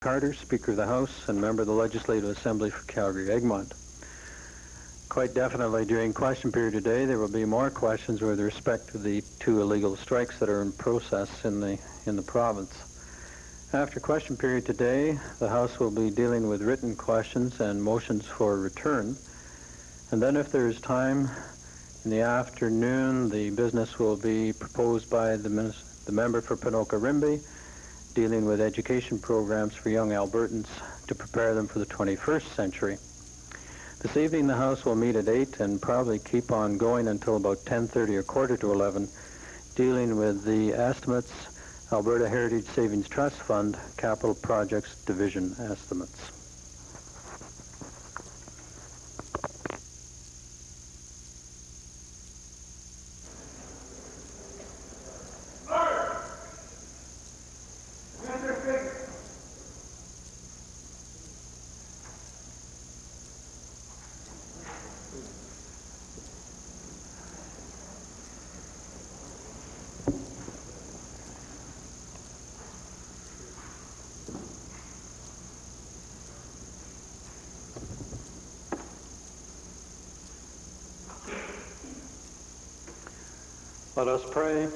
Carter, Speaker of the House and member of the Legislative Assembly for Calgary-Egmont. Quite definitely during question period today there will be more questions with respect to the 2 illegal strikes that are in process in the province. After question period today, the House will be dealing with written questions and motions for return. And then if there is time in the afternoon, the business will be proposed by the member for Ponoka-Rimbey, dealing with education programs for young Albertans to prepare them for the 21st century. This evening the House will meet at 8 and probably keep on going until about 10:30 or quarter to 11, dealing with the estimates, Alberta Heritage Savings Trust Fund, Capital Projects Division estimates. Let us pray.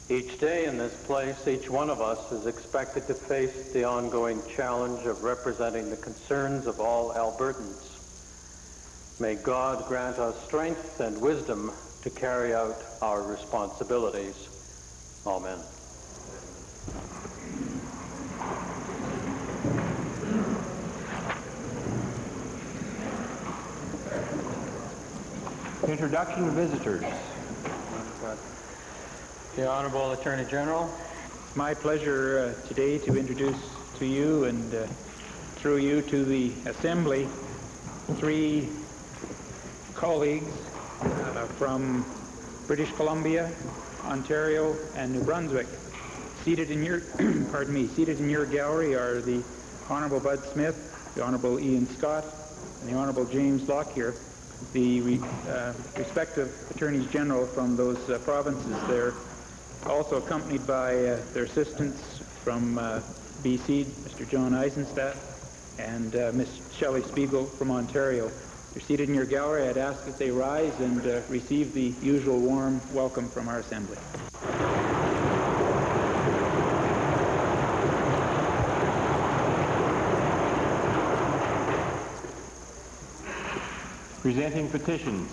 Each day in this place, each one of us is expected to face the ongoing challenge of representing the concerns of all Albertans. May God grant us strength and wisdom to carry out our responsibilities. Amen. Introduction of visitors. The Honorable Attorney General. It's my pleasure today to introduce to you and through you to the Assembly 3 colleagues from British Columbia, Ontario, and New Brunswick. Seated in your seated in your gallery are the Honorable Bud Smith, the Honorable Ian Scott, and the Honorable James Lockyer, the respective Attorneys General from those provinces. They're also accompanied by their assistants from BC, Mr. John Eisenstadt, and Ms. Shelley Spiegel from Ontario. They're seated in your gallery. I'd ask that they rise and receive the usual warm welcome from our Assembly. Presenting petitions.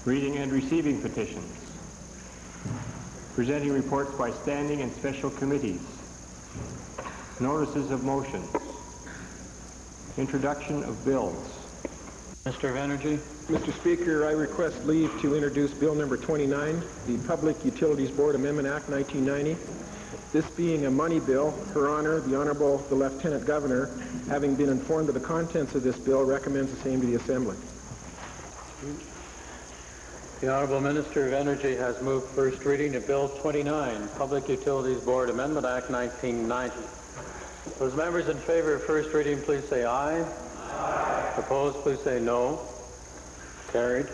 Reading and receiving petitions. Presenting reports by standing and special committees. Notices of motion. Introduction of bills. Minister of Energy. Mr. Speaker, I request leave to introduce Bill number 29, the Public Utilities Board Amendment Act 1990. This being a money bill, Her Honor, the Honorable the Lieutenant Governor, having been informed of the contents of this bill, recommends the same to the Assembly. The Honourable Minister of Energy has moved first reading of Bill 29, Public Utilities Board Amendment Act 1990. Those members in favor of first reading, please say aye. Aye. Opposed, please say no. Carried.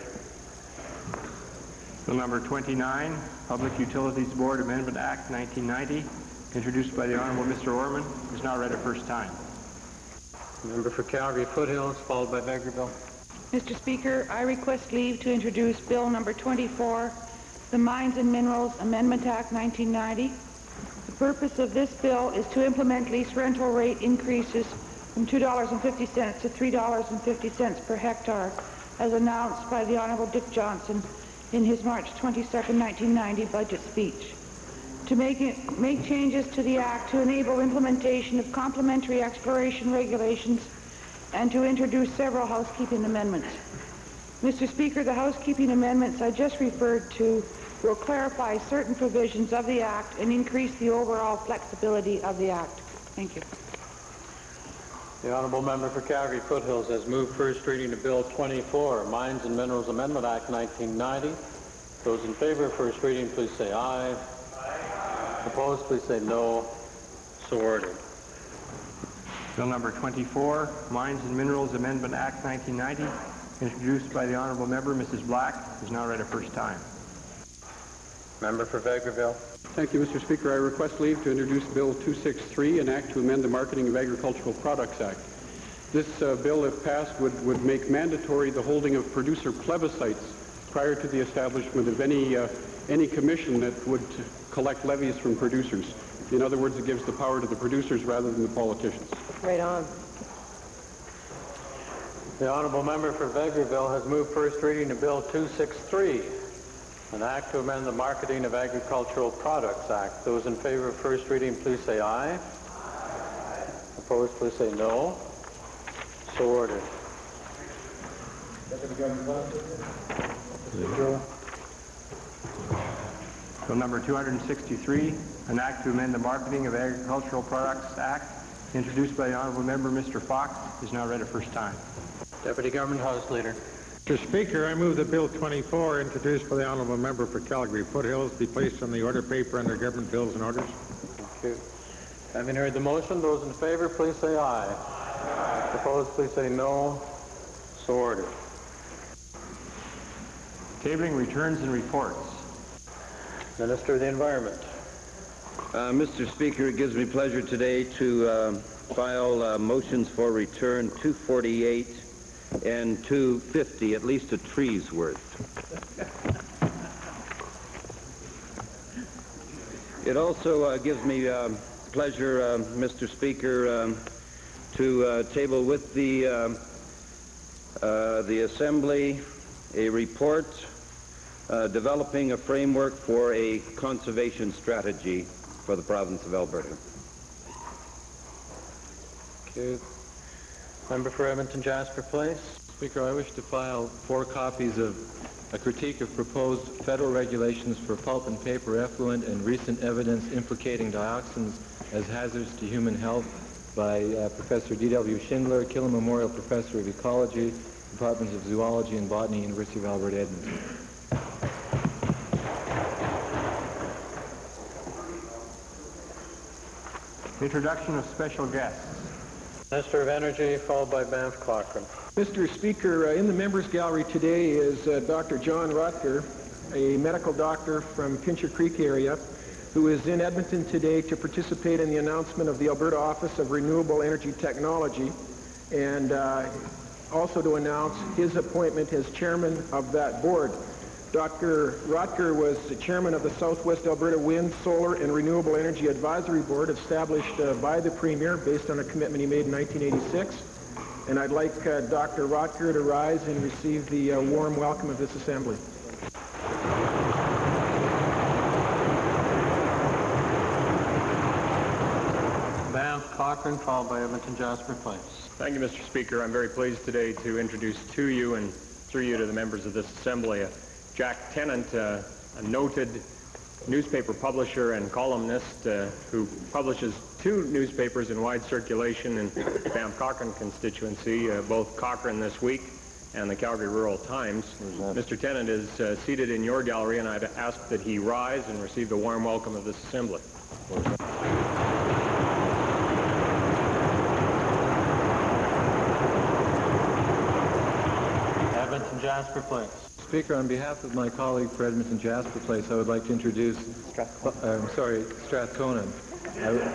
Bill number 29, Public Utilities Board Amendment Act 1990, introduced by the Honorable Mr. Orman, is now read a first time. Member for Calgary Foothills, followed by Vegreville. Mr. Speaker, I request leave to introduce Bill number 24, the Mines and Minerals Amendment Act 1990. The purpose of this bill is to implement lease rental rate increases from $2.50 to $3.50 per hectare, as announced by the Honorable Dick Johnson in his March 22, 1990 budget speech. To make changes to the Act to enable implementation of complementary exploration regulations and to introduce several housekeeping amendments. Mr. Speaker, the housekeeping amendments I just referred to will clarify certain provisions of the Act and increase the overall flexibility of the Act. Thank you. The Honourable Member for Calgary Foothills has moved first reading of Bill 24, Mines and Minerals Amendment Act 1990. Those in favor of first reading, please say aye. Aye. Opposed, please say no. So ordered. Bill number 24, Mines and Minerals Amendment Act 1990, introduced by the Honourable Member Mrs. Black, is now read a first time. Member for Vegreville. Thank you, Mr. Speaker. I request leave to introduce Bill 263, an act to amend the Marketing of Agricultural Products Act. This bill, if passed, would make mandatory the holding of producer plebiscites prior to the establishment of any commission that would collect levies from producers. In other words, it gives the power to the producers rather than the politicians. Right on. The honourable member for Vegreville has moved first reading of Bill 263, an act to amend the Marketing of Agricultural Products Act. Those in favor of first reading, please say aye. Opposed, please say no. So ordered. Bill number 263, an act to amend the Marketing of Agricultural Products Act, introduced by the honourable member Mr. Fox, is now read a first time. Deputy Government House Leader. Mr. Speaker, I move that Bill 24, introduced by the honourable member for Calgary Foothills, be placed on the order paper under Government Bills and Orders. Thank you. Having heard the motion, those in favor, please say aye. Aye. Opposed, please say no. So ordered. Tabling returns and reports. Minister of the Environment. Mr. Speaker, it gives me pleasure today to file motions for return 248 and 250, at least a tree's worth. It also gives me pleasure, Mr. Speaker, to table with the Assembly a report developing a framework for a conservation strategy for the province of Alberta. Thank you. Member for Edmonton Jasper Place. Speaker, I wish to file 4 copies of a critique of proposed federal regulations for pulp and paper effluent and recent evidence implicating dioxins as hazards to human health by Professor D.W. Schindler, Killam Memorial Professor of Ecology, Departments of Zoology and Botany, University of Alberta, Edmonton. Introduction of special guests. Minister of Energy, followed by Banff Cochrane. Mr. Speaker, in the members gallery today is Dr. John Rutger, a medical doctor from Pincher Creek area, who is in Edmonton today to participate in the announcement of the Alberta Office of Renewable Energy Technology, and also to announce his appointment as chairman of that board. Dr. Rutger was the chairman of the Southwest Alberta Wind, Solar, and Renewable Energy Advisory Board, established by the Premier based on a commitment he made in 1986. And I'd like Dr. Rutger to rise and receive the warm welcome of this Assembly. Banff Cochrane, followed by Edmonton Jasper Place. Thank you, Mr. Speaker. I'm very pleased today to introduce to you and through you to the members of this Assembly Jack Tennant, a noted newspaper publisher and columnist who publishes 2 newspapers in wide circulation in Banff Cochrane constituency, both Cochrane This Week and the Calgary Rural Times. Mr. Tennant is seated in your gallery, and I'd ask that he rise and receive the warm welcome of this Assembly. Edmonton Jasper Place. Speaker, on behalf of my colleague for Edmonton Jasper Place, I would like to introduce... Strathcona.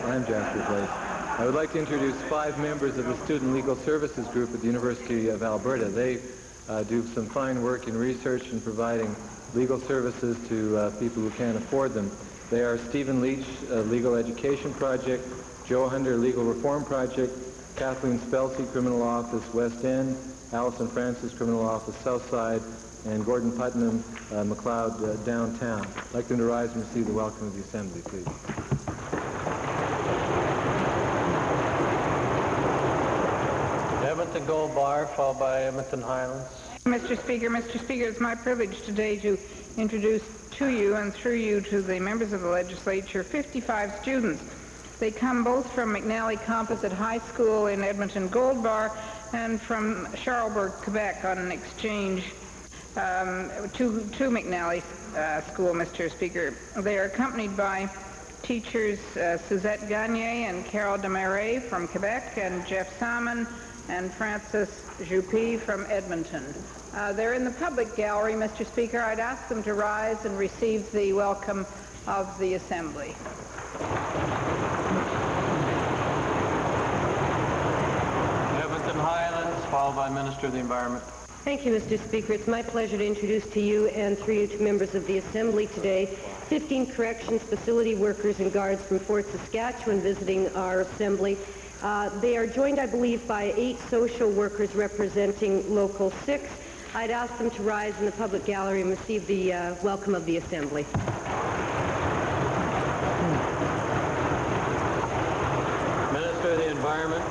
I'm Jasper Place. I would like to introduce 5 members of the Student Legal Services Group at the University of Alberta. They do some fine work in research and providing legal services to people who can't afford them. They are Stephen Leach, Legal Education Project, Joe Hunter, Legal Reform Project, Kathleen Spelsey, Criminal Office, West End, Alison Francis, Criminal Office, South Side, and Gordon Putnam, McLeod, downtown. I'd like them to rise and receive the welcome of the Assembly, please. Edmonton Gold Bar, followed by Edmonton Highlands. Mr. Speaker, it's my privilege today to introduce to you and through you to the members of the legislature 55 students. They come both from McNally Composite High School in Edmonton Gold Bar and from Charlesbourg, Quebec on an exchange to McNally School, Mr. Speaker. They are accompanied by teachers Suzette Gagne and Carol Demarais from Quebec, and Jeff Salmon and Francis Juppé from Edmonton. They're in the public gallery, Mr. Speaker. I'd ask them to rise and receive the welcome of the Assembly. Edmonton Highlands, followed by Minister of the Environment. Thank you, Mr. Speaker. It's my pleasure to introduce to you and through you to members of the Assembly today 15 corrections facility workers and guards from Fort Saskatchewan visiting our Assembly. They are joined, I believe, by 8 social workers representing Local 6. I'd ask them to rise in the public gallery and receive the welcome of the Assembly. Minister of the Environment.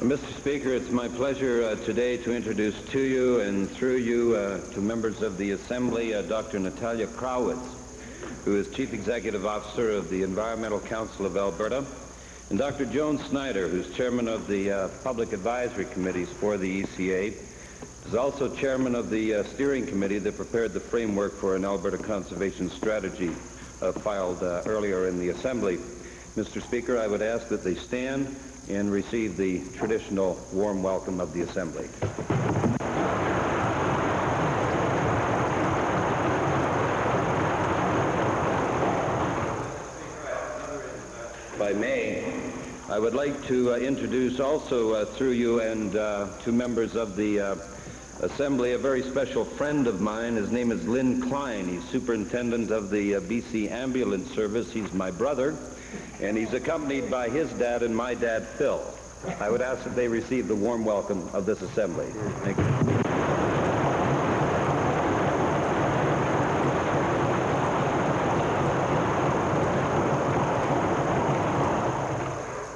Mr. Speaker, it's my pleasure today to introduce to you and through you to members of the Assembly Dr. Natalia Krawitz, who is Chief Executive Officer of the Environmental Council of Alberta, and Dr. Joan Snyder, who's Chairman of the Public Advisory Committees for the ECA, is also Chairman of the Steering Committee that prepared the framework for an Alberta Conservation Strategy filed earlier in the Assembly. Mr. Speaker, I would ask that they stand and receive the traditional warm welcome of the Assembly. If I may, I would like to introduce also through you and to members of the Assembly a very special friend of mine. His name is Lynn Klein. He's Superintendent of the BC Ambulance Service. He's my brother, and he's accompanied by his dad and my dad, Phil. I would ask that they receive the warm welcome of this Assembly. Thank you.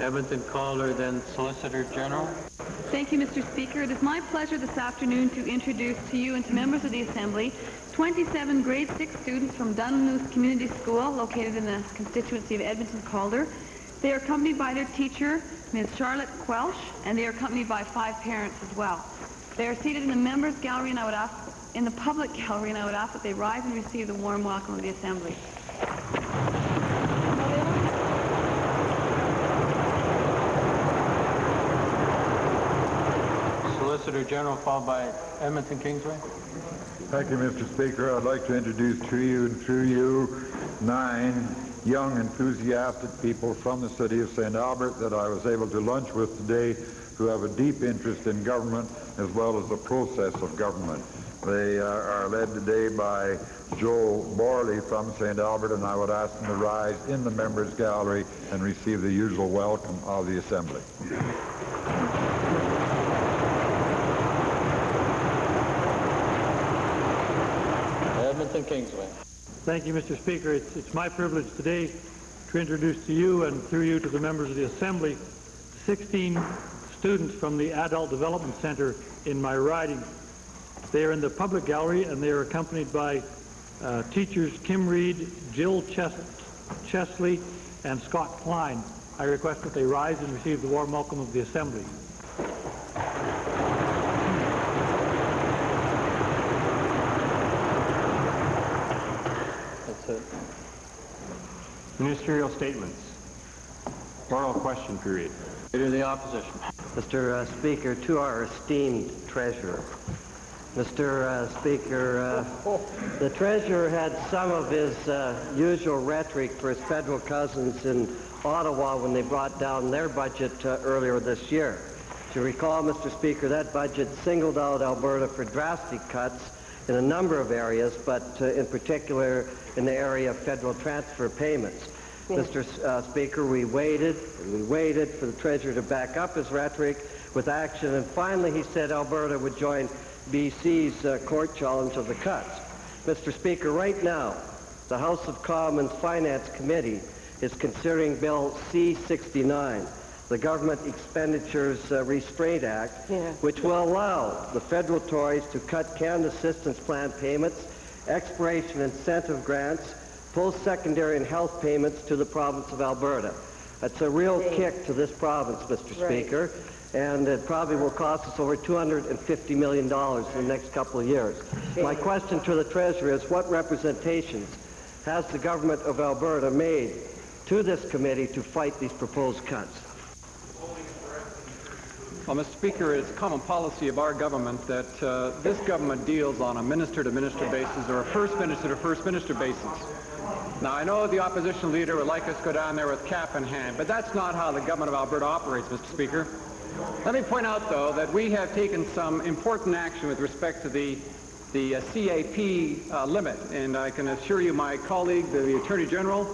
Edmonton Calder, then Solicitor General. Thank you, Mr. Speaker. It is my pleasure this afternoon to introduce to you and to members of the Assembly 27 grade 6 students from Dunluth Community School located in the constituency of Edmonton Calder. They are accompanied by their teacher, Ms. Charlotte Quelch, and they are accompanied by 5 parents as well. They are seated in the members gallery, and I would ask, in the public gallery, and I would ask that they rise and receive the warm welcome of the Assembly. Solicitor General, followed by Edmonton Kingsway. Thank you, Mr. Speaker. I'd like to introduce to you and through you 9 young, enthusiastic people from the city of St. Albert that I was able to lunch with today who have a deep interest in government as well as the process of government. They are led today by Joe Borley from St. Albert, and I would ask them to rise in the members gallery and receive the usual welcome of the Assembly. Edmonton Kingsway. Thank you, Mr. Speaker. It's my privilege today to introduce to you and through you to the members of the Assembly 16 students from the Adult Development Center in my riding. They are in the public gallery, and they are accompanied by teachers Kim Reed, Jill Chesley, and Scott Klein. I request that they rise and receive the warm welcome of the Assembly. Ministerial statements. Oral question period. Leader of the Opposition. Mr. Speaker, to our esteemed treasurer. Mr. Speaker, the treasurer had some of his usual rhetoric for his federal cousins in Ottawa when they brought down their budget earlier this year. To recall, Mr. Speaker, that budget singled out Alberta for drastic cuts in a number of areas, but in particular in the area of federal transfer payments. Mr. Speaker, we waited and we waited for the treasurer to back up his rhetoric with action, and finally he said Alberta would join BC's court challenge of the cuts. Mr. Speaker, right now, the House of Commons Finance Committee is considering Bill C-69, the Government Expenditures Restraint Act, which will allow the federal Tories to cut Canada Assistance Plan payments, expiration incentive grants, post-secondary and health payments to the province of Alberta. That's a real kick to this province, Mr. Speaker, and it probably will cost us over $250 million in the next couple of years. My question to the Treasurer is, what representations has the government of Alberta made to this committee to fight these proposed cuts? Well, Mr. Speaker, it's common policy of our government that this government deals on a minister-to-minister basis or a first minister basis. Now, I know the opposition leader would like us to go down there with cap in hand, but that's not how the government of Alberta operates, Mr. Speaker. Let me point out, though, that we have taken some important action with respect to the CAP limit, and I can assure you my colleague, the Attorney General,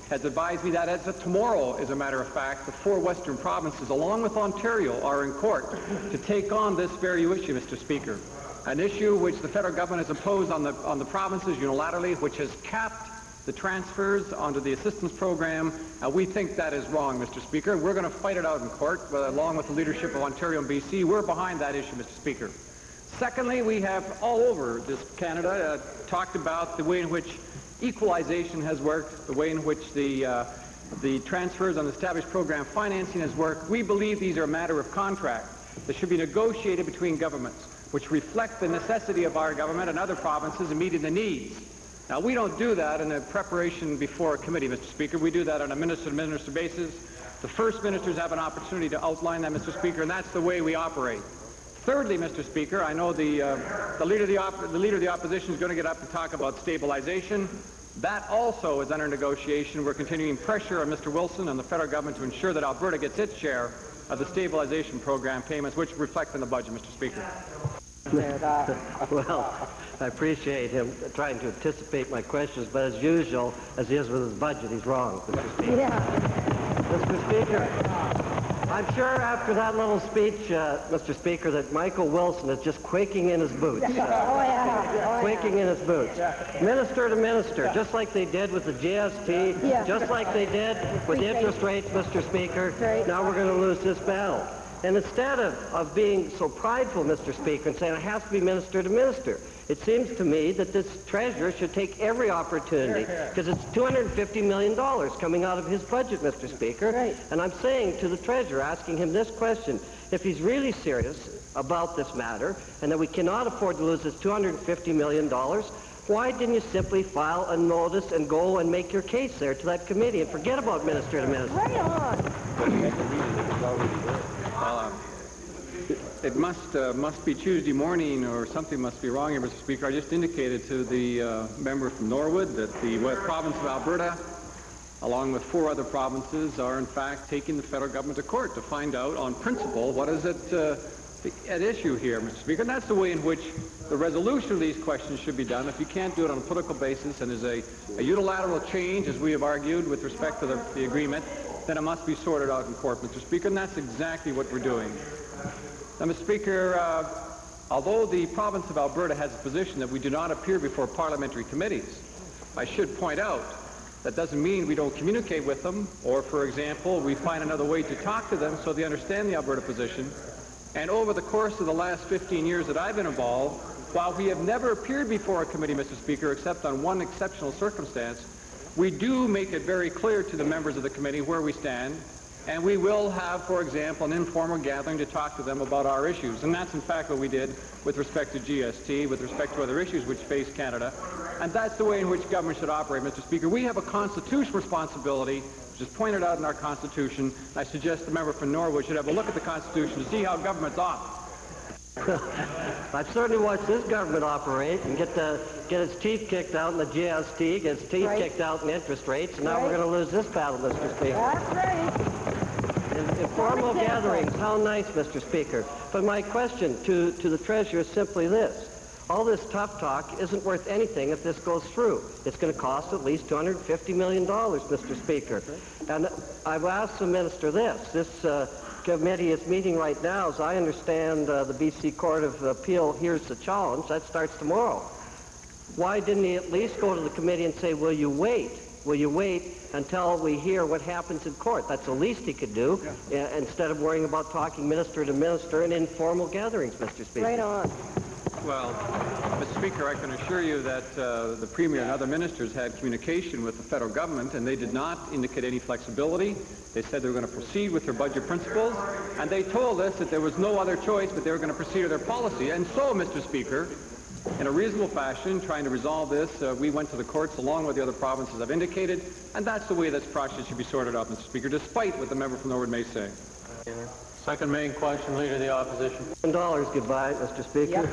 has advised me that as of tomorrow, as a matter of fact, the 4 western provinces, along with Ontario, are in court to take on this very issue, Mr. Speaker. An issue which the federal government has imposed on the provinces unilaterally, which has capped the transfers onto the assistance program. We think that is wrong, Mr. Speaker. We're going to fight it out in court, along with the leadership of Ontario and BC. We're behind that issue, Mr. Speaker. Secondly, we have all over this Canada talked about the way in which equalization has worked, the way in which the transfers on established program financing has worked. We believe these are a matter of contract that should be negotiated between governments, which reflect the necessity of our government and other provinces in meeting the needs. Now, we don't do that in a preparation before a committee, Mr. Speaker. We do that on a minister-to-minister basis. The first ministers have an opportunity to outline that, Mr. Speaker, and that's the way we operate. Thirdly, Mr. Speaker, I know the leader of the opposition is going to get up and talk about stabilization. That also is under negotiation. We're continuing pressure on Mr. Wilson and the federal government to ensure that Alberta gets its share of the stabilization program payments, which reflect in the budget, Mr. Speaker. Well, I appreciate him trying to anticipate my questions, but as usual, as he is with his budget, he's wrong, Mr. Speaker. Yeah. Mr. Speaker, I'm sure after that little speech, Mr. Speaker, that Michael Wilson is just quaking in his boots. Quaking in his boots. Minister to minister, just like they did with the GST, just like they did with the interest rates, Mr. Speaker. Now we're going to lose this battle. And instead of being so prideful, Mr. Speaker, and saying it has to be minister to minister, it seems to me that this treasurer should take every opportunity, because it's $250 million coming out of his budget, Mr. Speaker. And I'm saying to the treasurer, asking him this question, if he's really serious about this matter, and that we cannot afford to lose this $250 million, why didn't you simply file a notice and go and make your case there to that committee and forget about minister to minister? Right on. It must be Tuesday morning, or something must be wrong here, Mr. Speaker. I just indicated to the member from Norwood that the West Province of Alberta, along with 4 other provinces, are in fact taking the federal government to court to find out on principle what is at issue here, Mr. Speaker. And that's the way in which the resolution of these questions should be done. If you can't do it on a political basis and there's a unilateral change, as we have argued with respect to the agreement, then it must be sorted out in court, Mr. Speaker, and that's exactly what we're doing. Now, Mr. Speaker, although the province of Alberta has a position that we do not appear before parliamentary committees, I should point out that doesn't mean we don't communicate with them, or, for example, we find another way to talk to them so they understand the Alberta position. And over the course of the last 15 years that I've been involved, while we have never appeared before a committee, Mr. Speaker, except on one exceptional circumstance, we do make it very clear to the members of the committee where we stand, and we will have, for example, an informal gathering to talk to them about our issues. And that's, in fact, what we did with respect to GST, with respect to other issues which face Canada. And that's the way in which government should operate, Mr. Speaker. We have a constitutional responsibility, which is pointed out in our Constitution. I suggest the member from Norwood should have a look at the Constitution to see how government's ought. I've certainly watched this government operate and get its teeth kicked out in the GST, get its teeth kicked out in interest rates, and now we're going to lose this battle, Mr. Speaker. That's right. Informal gatherings, how nice, Mr. Speaker. But my question to the treasurer is simply this. All this tough talk isn't worth anything if this goes through. It's going to cost at least $250 million, Mr. Speaker. And I've asked the minister this committee is meeting right now. As I understand, the BC Court of Appeal hears the challenge. That starts tomorrow. Why didn't he at least go to the committee and say, will you wait? Will you wait until we hear what happens in court? That's the least he could do, instead of worrying about talking minister to minister in informal gatherings, Mr. Speaker. Right on. Well, Mr. Speaker, I can assure you that the Premier and other ministers had communication with the federal government, and they did not indicate any flexibility. They said they were going to proceed with their budget principles, and they told us that there was no other choice, but they were going to proceed with their policy. And so, Mr. Speaker, in a reasonable fashion, trying to resolve this, we went to the courts along with the other provinces I've indicated, and that's the way this process should be sorted out, Mr. Speaker, despite what the member from Norwood may say. Second main question, Leader of the Opposition. $1 goodbye, Mr. Speaker.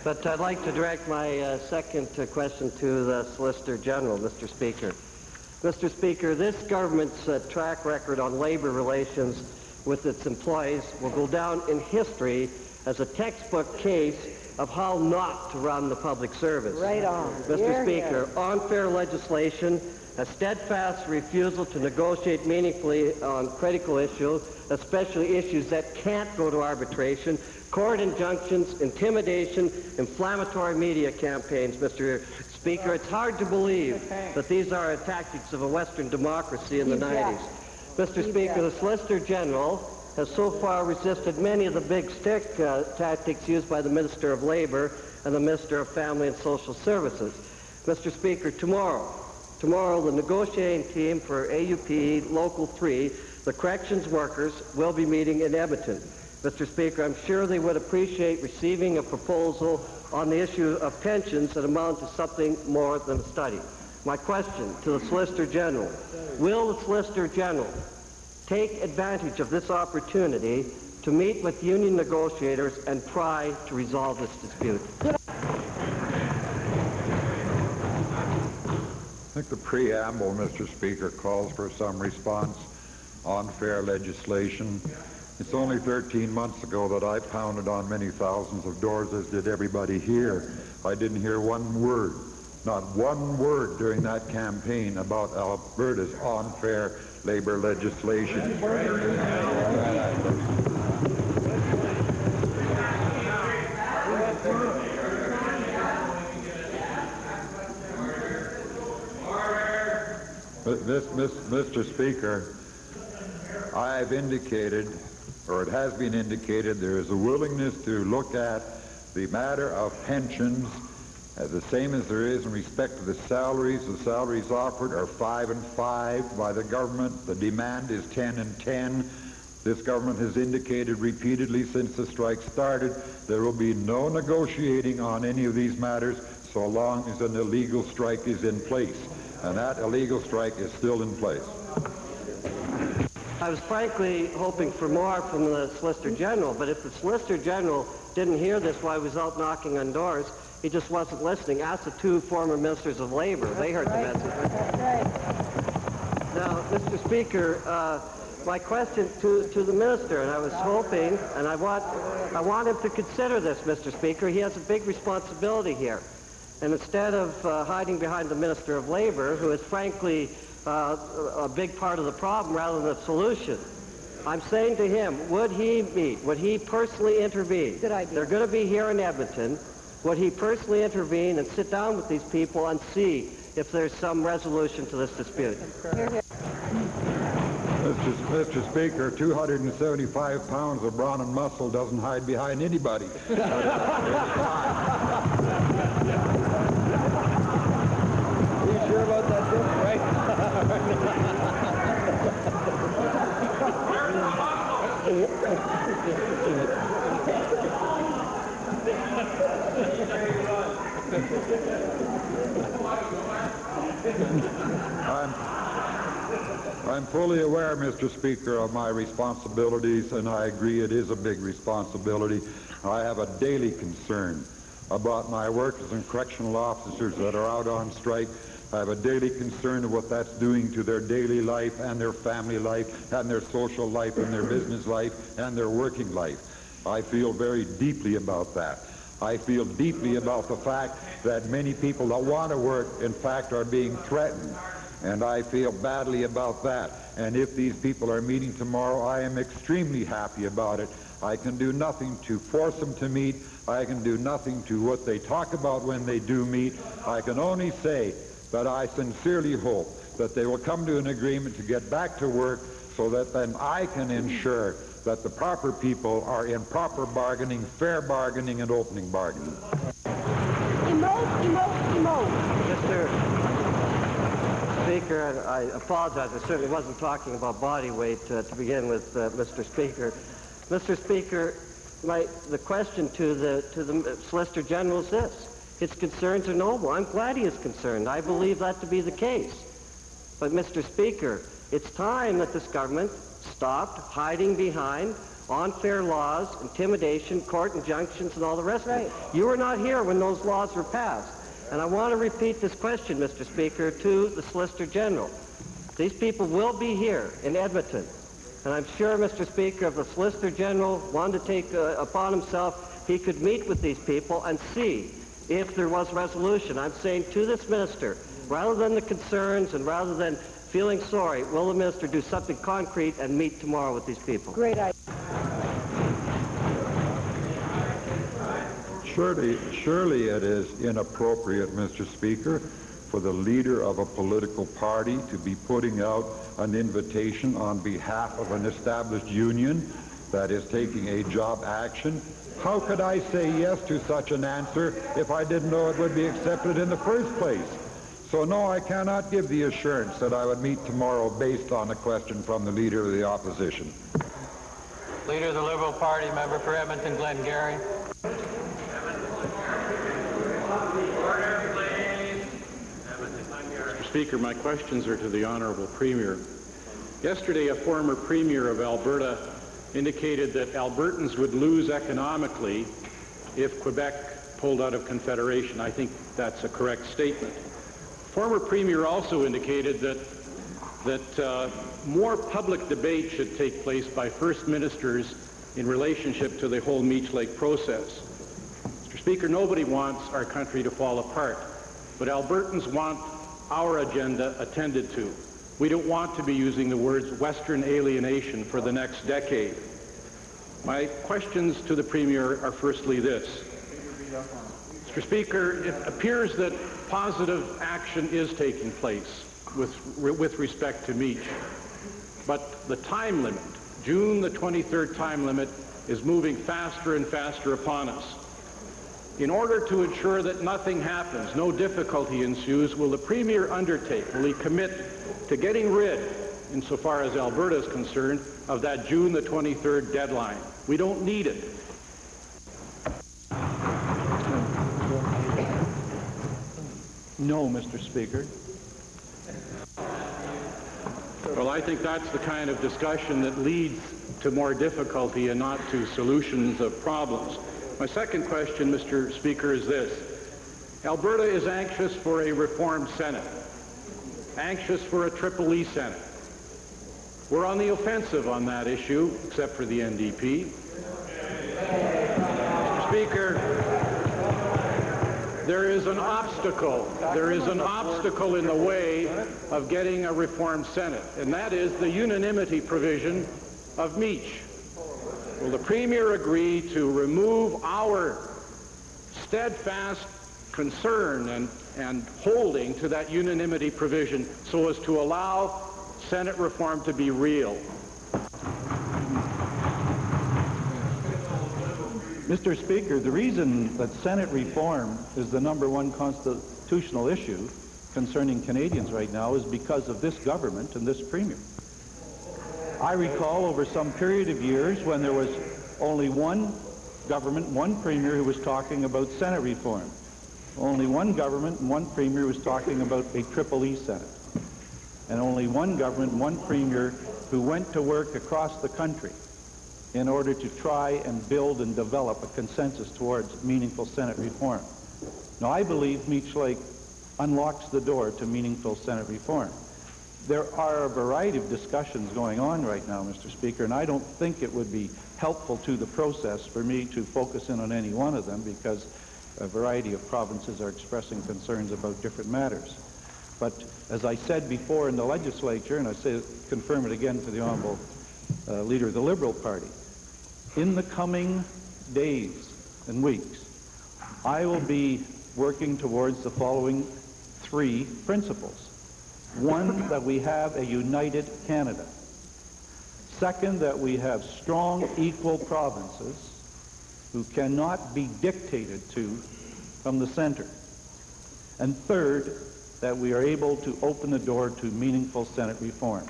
But I'd like to direct my second question to the Solicitor General, Mr. Speaker. Mr. Speaker, this government's track record on labor relations with its employees will go down in history as a textbook case of how not to run the public service. Right on. Mr. Speaker, unfair legislation, a steadfast refusal to negotiate meaningfully on critical issues, especially issues that can't go to arbitration, court injunctions, intimidation, inflammatory media campaigns, Mr. Speaker. It's hard to believe that these are tactics of a Western democracy in the 90s. Mr. Speaker, the Solicitor General has so far resisted many of the big stick tactics used by the Minister of Labor and the Minister of Family and Social Services. Mr. Speaker, tomorrow, the negotiating team for AUP Local 3, the corrections workers, will be meeting in Edmonton. Mr. Speaker, I'm sure they would appreciate receiving a proposal on the issue of pensions that amount to something more than a study. My question to the Solicitor General, will the Solicitor General take advantage of this opportunity to meet with union negotiators and try to resolve this dispute? I think the preamble, Mr. Speaker, calls for some response on fair legislation. It's only 13 months ago that I pounded on many thousands of doors, as did everybody here. I didn't hear one word, not one word during that campaign about Alberta's unfair labor legislation. Mr. Speaker, I've indicated, or it has been indicated, there is a willingness to look at the matter of pensions the same as there is in respect to the salaries. The salaries offered are 5 and 5 by the government. The demand is 10 and 10. This government has indicated repeatedly since the strike started there will be no negotiating on any of these matters so long as an illegal strike is in place. And that illegal strike is still in place. I was frankly hoping for more from the Solicitor General, but if the Solicitor General didn't hear this while he was out knocking on doors, he just wasn't listening. Ask the two former ministers of labor. They heard the message. That's right. Now, Mr. Speaker, my question to the minister, and I was hoping, and I want him to consider this, Mr. Speaker. He has a big responsibility here. And instead of hiding behind the Minister of Labor, who is frankly a big part of the problem rather than the solution, I'm saying to him, would he meet, would he personally intervene? Good idea. They're going to be here in Edmonton. Would he personally intervene and sit down with these people and see if there's some resolution to this dispute? Mr. Speaker, 275 pounds of brawn and muscle doesn't hide behind anybody. Are you sure about that, Dick? I'm fully aware, Mr. Speaker, of my responsibilities, and I agree it is a big responsibility. I have a daily concern about my workers and correctional officers that are out on strike. I have a daily concern of what that's doing to their daily life and their family life and their social life and their business life and their working life. I feel very deeply about that. I feel deeply about the fact that many people that want to work, in fact, are being threatened. And I feel badly about that. And if these people are meeting tomorrow, I am extremely happy about it. I can do nothing to force them to meet. I can do nothing to what they talk about when they do meet. I can only say that I sincerely hope that they will come to an agreement to get back to work so that then I can ensure that the proper people are in proper bargaining, fair bargaining, and opening bargaining. Mr. Speaker, I apologize. I certainly wasn't talking about body weight to begin with, Mr. Speaker. Mr. Speaker, the question to the Solicitor General is this. His concerns are noble. I'm glad he is concerned. I believe that to be the case. But, Mr. Speaker, It's time that this government stopped hiding behind unfair laws, intimidation, court injunctions, and all the rest of it. You were not here when those laws were passed. And I want to repeat this question, Mr. Speaker, to the Solicitor General. These people will be here in Edmonton. And I'm sure, Mr. Speaker, if the Solicitor General wanted to take upon himself, he could meet with these people and see if there was resolution. I'm saying to this minister, rather than the concerns and rather than feeling sorry, will the minister do something concrete and meet tomorrow with these people? Great idea. Surely it is inappropriate, Mr. Speaker, for the leader of a political party to be putting out an invitation on behalf of an established union that is taking a job action. How could I say yes to such an answer if I didn't know it would be accepted in the first place? So no, I cannot give the assurance that I would meet tomorrow based on a question from the Leader of the Opposition. Leader of the Liberal Party, member for Edmonton, Glengarry. Mr. Speaker, my questions are to the Honourable Premier. Yesterday, a former Premier of Alberta indicated that Albertans would lose economically if Quebec pulled out of Confederation. I think that's a correct statement. Former Premier also indicated that more public debate should take place by First Ministers in relationship to the whole Meech Lake process. Mr. Speaker, nobody wants our country to fall apart, but Albertans want our agenda attended to. We don't want to be using the words Western alienation for the next decade. My questions to the Premier are firstly this. Mr. Speaker, it appears that positive action is taking place with respect to Meech, but the time limit, June the 23rd time limit, is moving faster and faster upon us. In order to ensure that nothing happens, no difficulty ensues, will the Premier undertake, will he commit to getting rid, insofar as Alberta is concerned, of that June the 23rd deadline? We don't need it. No, Mr. Speaker. Well, I think that's the kind of discussion that leads to more difficulty and not to solutions of problems. My second question, Mr. Speaker, is this. Alberta is anxious for a reformed Senate, anxious for a Triple E Senate. We're on the offensive on that issue, except for the NDP. Mr. Speaker, there is an obstacle in the way of getting a reformed Senate, and that is the unanimity provision of Meech. Will the Premier agree to remove our steadfast concern and holding to that unanimity provision so as to allow Senate reform to be real? Mr. Speaker, the reason that Senate reform is the #1 constitutional issue concerning Canadians right now is because of this government and this Premier. I recall over some period of years when there was only one government, one Premier who was talking about Senate reform. Only one government and one Premier was talking about a Triple E Senate. And only one government and one Premier who went to work across the country in order to try and build and develop a consensus towards meaningful Senate reform. Now, I believe Meech Lake unlocks the door to meaningful Senate reform. There are a variety of discussions going on right now, Mr. Speaker, and I don't think it would be helpful to the process for me to focus in on any one of them because a variety of provinces are expressing concerns about different matters. But as I said before in the legislature, and I confirm it again to the Honourable Leader of the Liberal Party, in the coming days and weeks, I will be working towards the following 3 principles. One, that we have a united Canada. Second, that we have strong, equal provinces who cannot be dictated to from the center. And third, that we are able to open the door to meaningful Senate reform.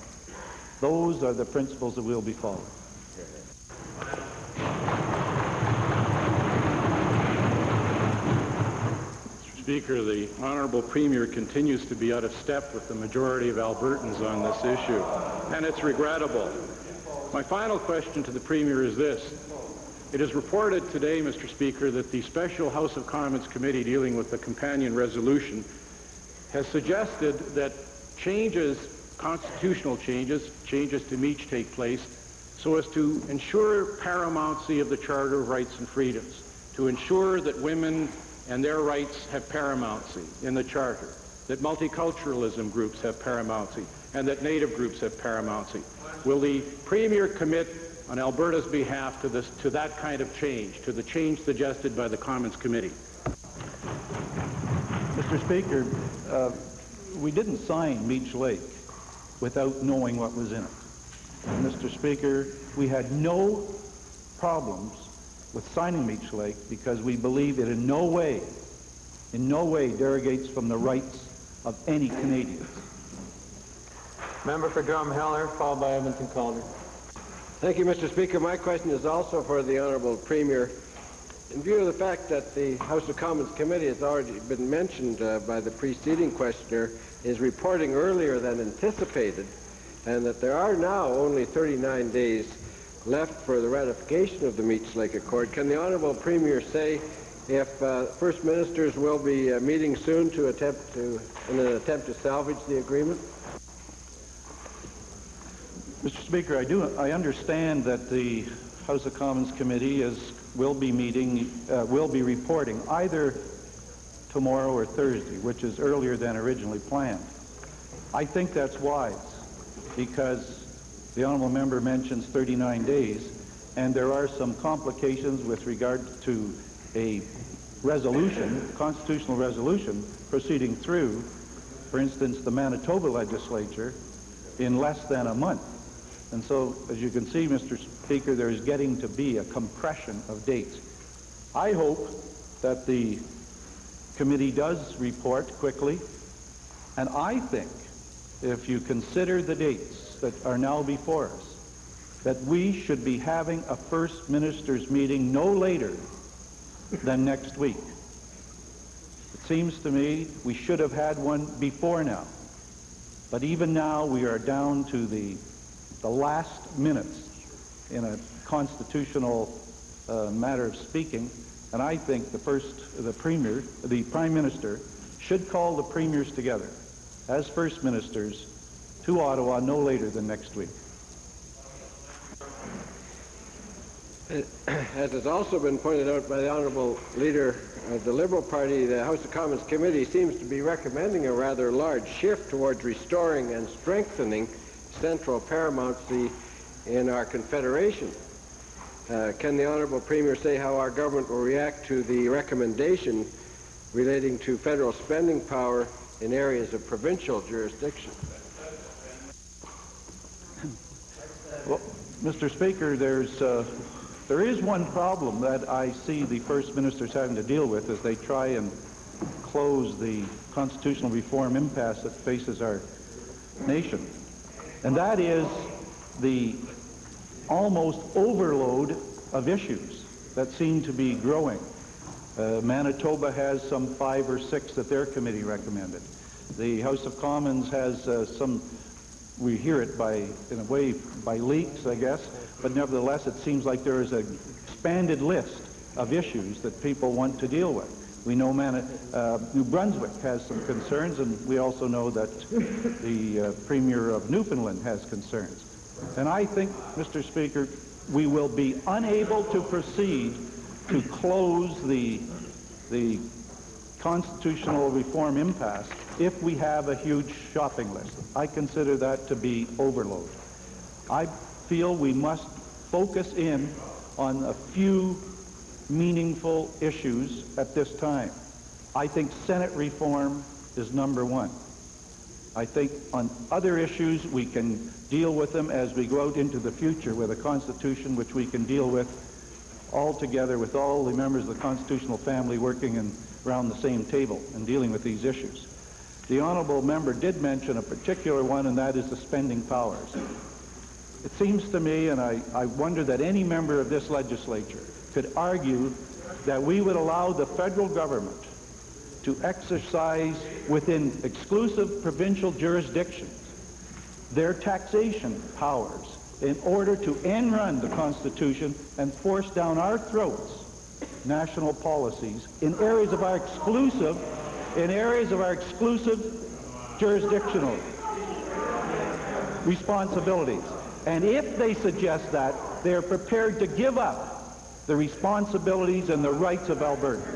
Those are the principles that we'll be following. Mr. Speaker, the Honourable Premier continues to be out of step with the majority of Albertans on this issue, and it's regrettable. My final question to the Premier is this. It is reported today, Mr. Speaker, that the Special House of Commons Committee dealing with the companion resolution has suggested that constitutional changes to Meach take place so as to ensure paramountcy of the Charter of Rights and Freedoms, to ensure that women and their rights have paramountcy in the Charter, that multiculturalism groups have paramountcy, and that Native groups have paramountcy. Will the Premier commit on Alberta's behalf to that kind of change, to the change suggested by the Commons Committee? Mr. Speaker, we didn't sign Meech Lake without knowing what was in it. And Mr. Speaker, we had no problems with signing Meech Lake because we believe it in no way derogates from the rights of any Canadians. Member for Drumheller, followed by Edmonton Calder. Thank you, Mr. Speaker. My question is also for the Honourable Premier. In view of the fact that the House of Commons Committee has already been mentioned by the preceding questioner, is reporting earlier than anticipated, and that there are now only 39 days left for the ratification of the Meech Lake Accord, can the Honourable Premier say if First Ministers will be meeting soon in an attempt to salvage the agreement? Mr. Speaker, I understand that the House of Commons Committee will be reporting either tomorrow or Thursday, which is earlier than originally planned. I think that's wise because the Honourable Member mentions 39 days, and there are some complications with regard to a constitutional resolution proceeding through, for instance, the Manitoba legislature in less than a month. And so, as you can see, Mr. Speaker, there is getting to be a compression of dates. I hope that the committee does report quickly, and I think if you consider the dates that are now before us, that we should be having a First Minister's meeting no later than next week. It seems to me we should have had one before now. But even now we are down to the last minutes in a constitutional matter of speaking, and I think the Prime Minister should call the Premiers together as First Ministers to Ottawa no later than next week. As has also been pointed out by the Honourable Leader of the Liberal Party, the House of Commons Committee seems to be recommending a rather large shift towards restoring and strengthening central paramountcy in our Confederation. Can the Honourable Premier say how our government will react to the recommendation relating to federal spending power in areas of provincial jurisdiction? Well, Mr. Speaker, there is one problem that I see the First Ministers having to deal with as they try and close the constitutional reform impasse that faces our nation. And that is the almost overload of issues that seem to be growing. Manitoba has some 5 or 6 that their committee recommended. The House of Commons has some, we hear it in a way by leaks, I guess, but nevertheless it seems like there is an expanded list of issues that people want to deal with. We know New Brunswick has some concerns, and we also know that the Premier of Newfoundland has concerns. And I think, Mr. Speaker, we will be unable to proceed to close the constitutional reform impasse if we have a huge shopping list. I consider that to be overload. I feel we must focus in on a few meaningful issues at this time. I think Senate reform is number one. I think on other issues we can deal with them as we go out into the future with a constitution which we can deal with all together with all the members of the constitutional family working around the same table and dealing with these issues. The honourable member did mention a particular one, and that is the spending powers. It seems to me, and I wonder that any member of this legislature could argue that we would allow the federal government to exercise within exclusive provincial jurisdictions their taxation powers in order to end-run the Constitution and force down our throats national policies in areas of our exclusive jurisdictional responsibilities. And if they suggest that, they are prepared to give up the responsibilities and the rights of Albertans.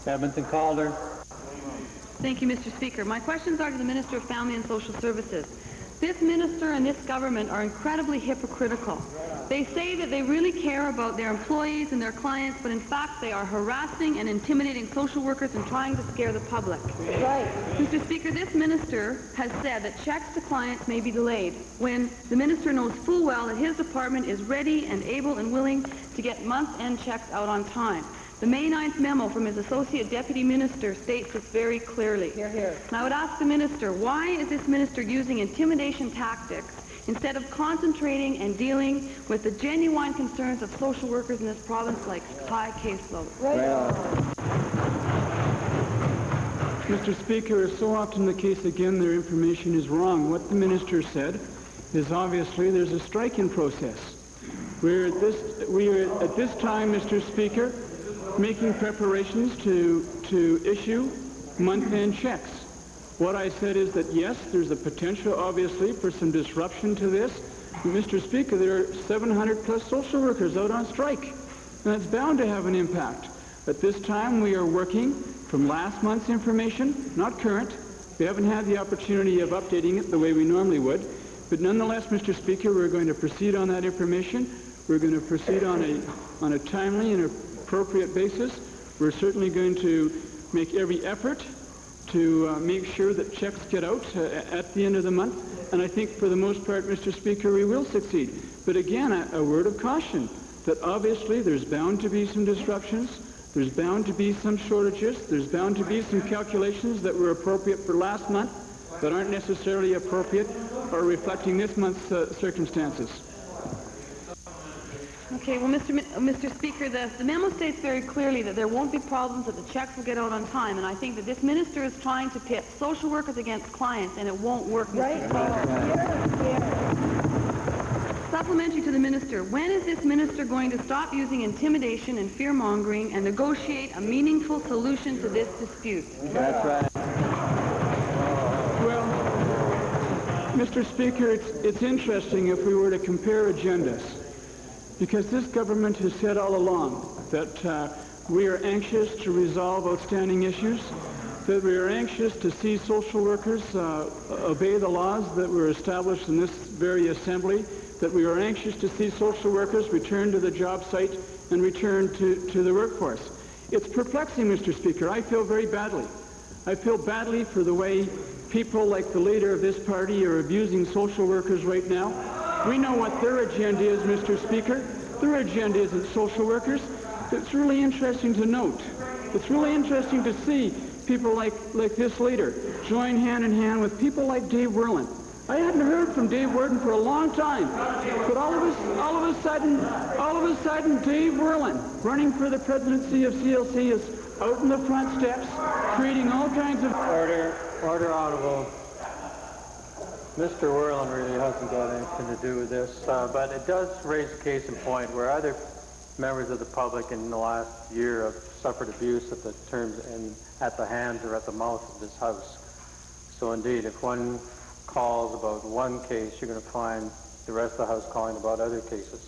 Edmonton Calder. Thank you, Mr. Speaker. My questions are to the Minister of Family and Social Services. This minister and this government are incredibly hypocritical. They say that they really care about their employees and their clients, but in fact they are harassing and intimidating social workers and trying to scare the public. Right. Mr. Speaker, this minister has said that checks to clients may be delayed when the minister knows full well that his department is ready and able and willing to get month-end checks out on time. The May 9th memo from his Associate Deputy Minister states this very clearly. Hear, hear. And I would ask the minister, why is this minister using intimidation tactics instead of concentrating and dealing with the genuine concerns of social workers in this province, like high caseload? Mr. Speaker, as so often the case again, their information is wrong. What the minister said is obviously there's a strike in process. We are at this time, Mr. Speaker, making preparations to issue month-end checks. What I said is that, yes, there's a potential, obviously, for some disruption to this. But Mr. Speaker, there are 700-plus social workers out on strike, and it's bound to have an impact. At this time, we are working from last month's information, not current. We haven't had the opportunity of updating it the way we normally would. But nonetheless, Mr. Speaker, we're going to proceed on that information. We're going to proceed on a timely and appropriate basis. We're certainly going to make every effort to make sure that checks get out at the end of the month. And I think for the most part, Mr. Speaker, we will succeed. But again, a word of caution that obviously there's bound to be some disruptions. There's bound to be some shortages. There's bound to be some calculations that were appropriate for last month that aren't necessarily appropriate or reflecting this month's circumstances. Okay, well, Mr. Speaker, the memo states very clearly that there won't be problems, that the checks will get out on time, and I think that this minister is trying to pit social workers against clients, and it won't work, Mr. Speaker. Supplementary to the minister, when is this minister going to stop using intimidation and fear-mongering and negotiate a meaningful solution to this dispute? That's right. Well, Mr. Speaker, it's interesting if we were to compare agendas. Because this government has said all along that we are anxious to resolve outstanding issues, that we are anxious to see social workers obey the laws that were established in this very assembly, that we are anxious to see social workers return to the job site and return to the workforce. It's perplexing, Mr. Speaker. I feel very badly. I feel badly for the way people like the leader of this party are abusing social workers right now. We know what their agenda is, Mr. Speaker. Their agenda isn't social workers. It's really interesting to note. It's really interesting to see people like this leader join hand in hand with people like Dave Werlen. I hadn't heard from Dave Werlen for a long time, but all of a sudden, Dave Werlen, running for the presidency of CLC, is out in the front steps, creating all kinds of Order audible. Mr. Werlen really hasn't got anything to do with this, but it does raise a case in point where other members of the public in the last year have suffered abuse at the hands or at the mouth of this House. So indeed, if one calls about one case, you're going to find the rest of the House calling about other cases.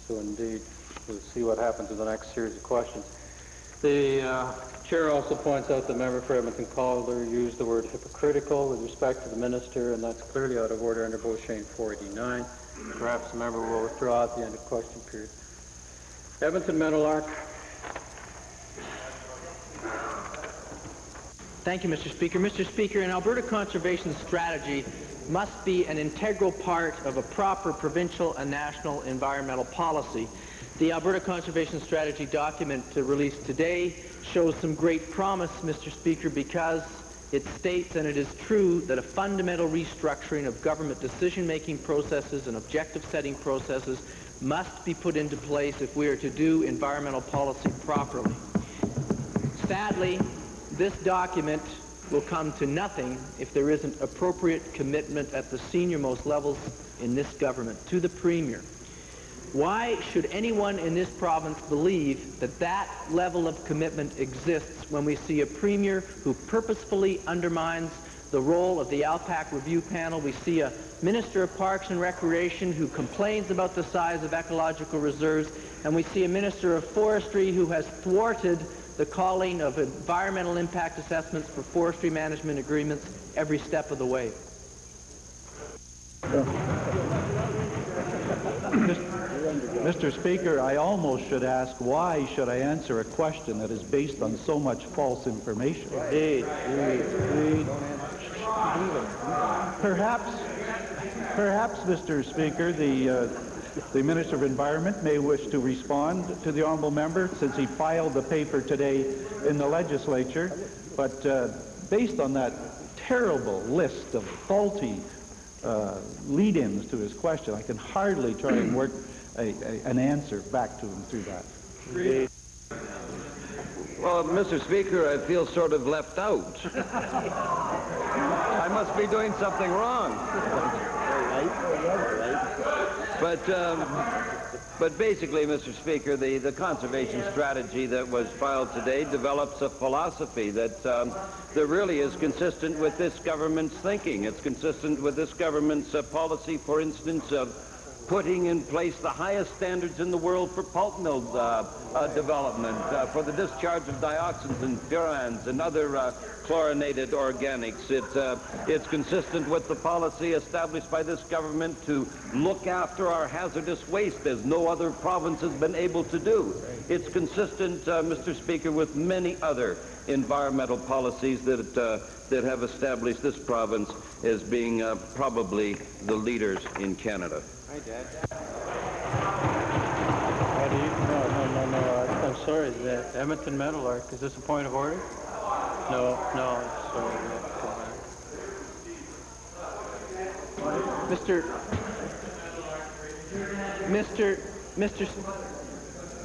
So indeed, we'll see what happens in the next series of questions. The Chair also points out the member for Edmonton Calder used the word hypocritical with respect to the minister, and that's clearly out of order under Beauchesne 489. Perhaps the member will withdraw at the end of question period. Edmonton Meadowlark. Thank you, Mr. Speaker. Mr. Speaker, an Alberta conservation strategy must be an integral part of a proper provincial and national environmental policy. The Alberta Conservation Strategy document released today shows some great promise, Mr. Speaker, because it states, and it is true, that a fundamental restructuring of government decision-making processes and objective-setting processes must be put into place if we are to do environmental policy properly. Sadly, this document will come to nothing if there isn't appropriate commitment at the senior-most levels in this government, to the Premier. Why should anyone in this province believe that that level of commitment exists when we see a Premier who purposefully undermines the role of the ALPAC review panel? We see a Minister of Parks and Recreation who complains about the size of ecological reserves, and we see a Minister of Forestry who has thwarted the calling of environmental impact assessments for forestry management agreements every step of the way. Mr. Speaker, I almost should ask, why should I answer a question that is based on so much false information? Perhaps, Mr. Speaker, the Minister of Environment may wish to respond to the honourable member, since he filed the paper today in the legislature. But based on that terrible list of faulty lead-ins to his question, I can hardly try and work an answer back to him through that. Well, Mr. Speaker, I feel sort of left out. I must be doing something wrong. But basically, Mr. Speaker, the conservation strategy that was filed today develops a philosophy that really is consistent with this government's thinking. It's consistent with this government's policy, for instance, of putting in place the highest standards in the world for pulp mill development, for the discharge of dioxins and furans and other chlorinated organics. It's consistent with the policy established by this government to look after our hazardous waste as no other province has been able to do. It's consistent, Mr. Speaker, with many other environmental policies that have established this province as being probably the leaders in Canada. Hi, Dad. No. I'm sorry. The Edmonton Metal Arc. Is this a point of order? No. Sorry.